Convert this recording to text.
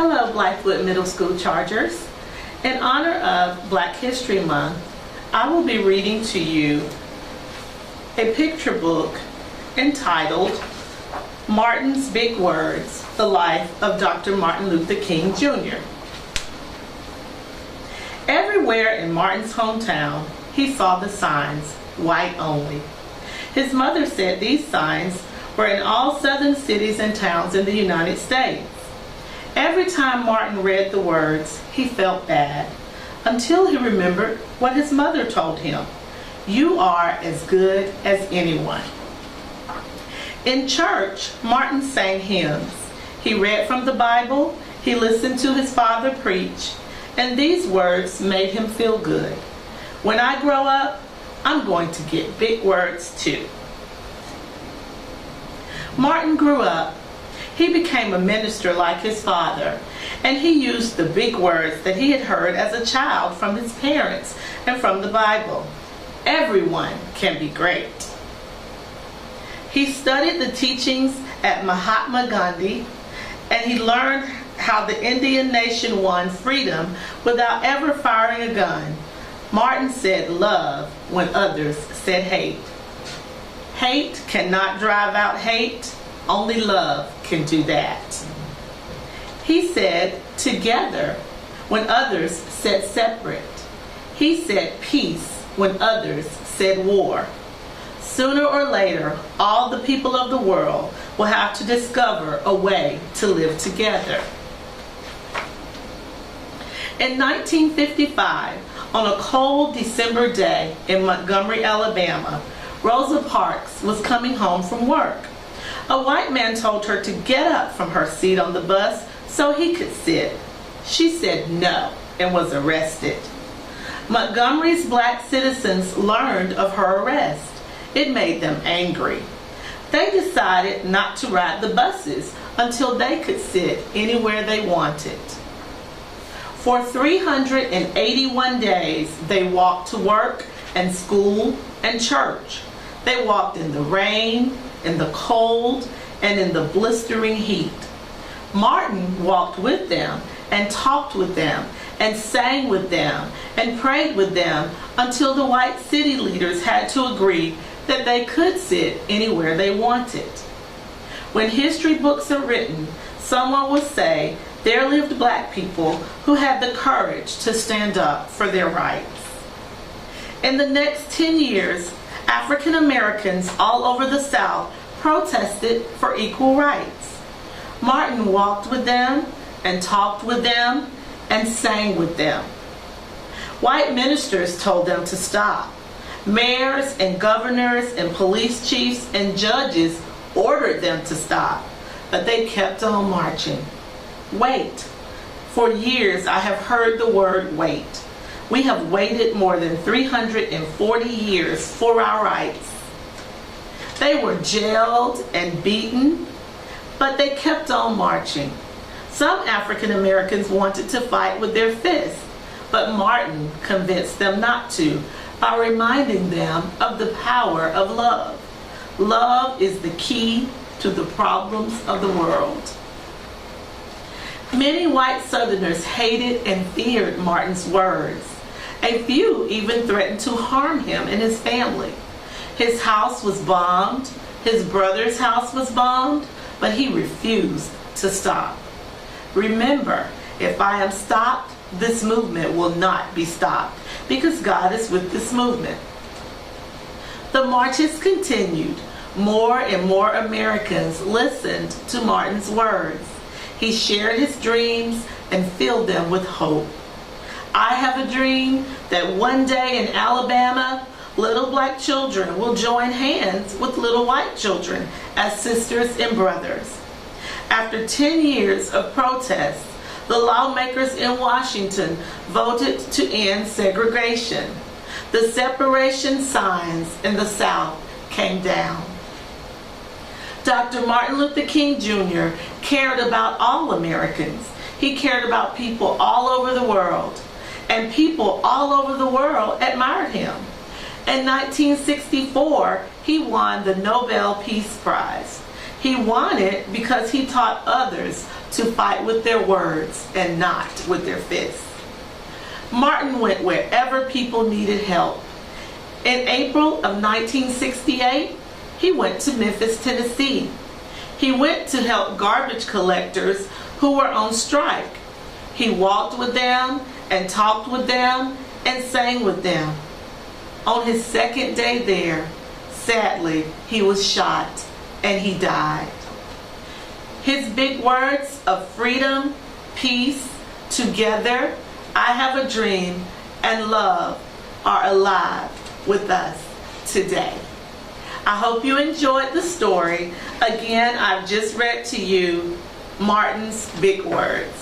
Hello, Blythewood Middle School Chargers. In honor of Black History Month, I will be reading to you a picture book entitled Martin's Big Words, The Life of Dr. Martin Luther King Jr. Everywhere in Martin's hometown, he saw the signs, white only. His mother said these signs were in all southern cities and towns in the United States. Every time Martin read the words, he felt bad, until he remembered what his mother told him. You are as good as anyone. In church, Martin sang hymns. He read from the Bible, he listened to his father preach, and these words made him feel good. When I grow up, I'm going to get big words too. Martin grew up. He became a minister like his father, and he used the big words that he had heard as a child from his parents and from the Bible. Everyone can be great. He studied the teachings at Mahatma Gandhi, and he learned how the Indian nation won freedom without ever firing a gun. Martin said love when others said hate. Hate cannot drive out hate. Only love can do that. He said together when others said separate. He said peace when others said war. Sooner or later, all the people of the world will have to discover a way to live together. In 1955, on a cold December day in Montgomery, Alabama, Rosa Parks was coming home from work. A white man told her to get up from her seat on the bus so he could sit. She said no and was arrested. Montgomery's black citizens learned of her arrest. It made them angry. They decided not to ride the buses until they could sit anywhere they wanted. For 381 days, they walked to work and school and church. They walked in the rain, in the cold, and in the blistering heat. Martin walked with them and talked with them and sang with them and prayed with them until the white city leaders had to agree that they could sit anywhere they wanted. When history books are written, someone will say there lived black people who had the courage to stand up for their rights. In the next 10 years, African Americans all over the South protested for equal rights. Martin walked with them and talked with them and sang with them. White ministers told them to stop. Mayors and governors and police chiefs and judges ordered them to stop, but they kept on marching. Wait. For years I have heard the word wait. We have waited more than 340 years for our rights. They were jailed and beaten, but they kept on marching. Some African Americans wanted to fight with their fists, but Martin convinced them not to by reminding them of the power of love. Love is the key to the problems of the world. Many white Southerners hated and feared Martin's words. A few even threatened to harm him and his family. His house was bombed, his brother's house was bombed, but he refused to stop. Remember, if I am stopped, this movement will not be stopped, because God is with this movement. The marches continued. More and more Americans listened to Martin's words. He shared his dreams and filled them with hope. I have a dream that one day in Alabama, little black children will join hands with little white children as sisters and brothers. After 10 years of protests, the lawmakers in Washington voted to end segregation. The separation signs in the South came down. Dr. Martin Luther King Jr. cared about all Americans. He cared about people all over the world, and people all over the world admired him. In 1964, he won the Nobel Peace Prize. He won it because he taught others to fight with their words and not with their fists. Martin went wherever people needed help. In April of 1968, he went to Memphis, Tennessee. He went to help garbage collectors who were on strike. He walked with them and talked with them and sang with them. On his second day there, sadly, he was shot and he died. His big words of freedom, peace, together, I have a dream, and love are alive with us today. I hope you enjoyed the story. Again, I've just read to you Martin's big words.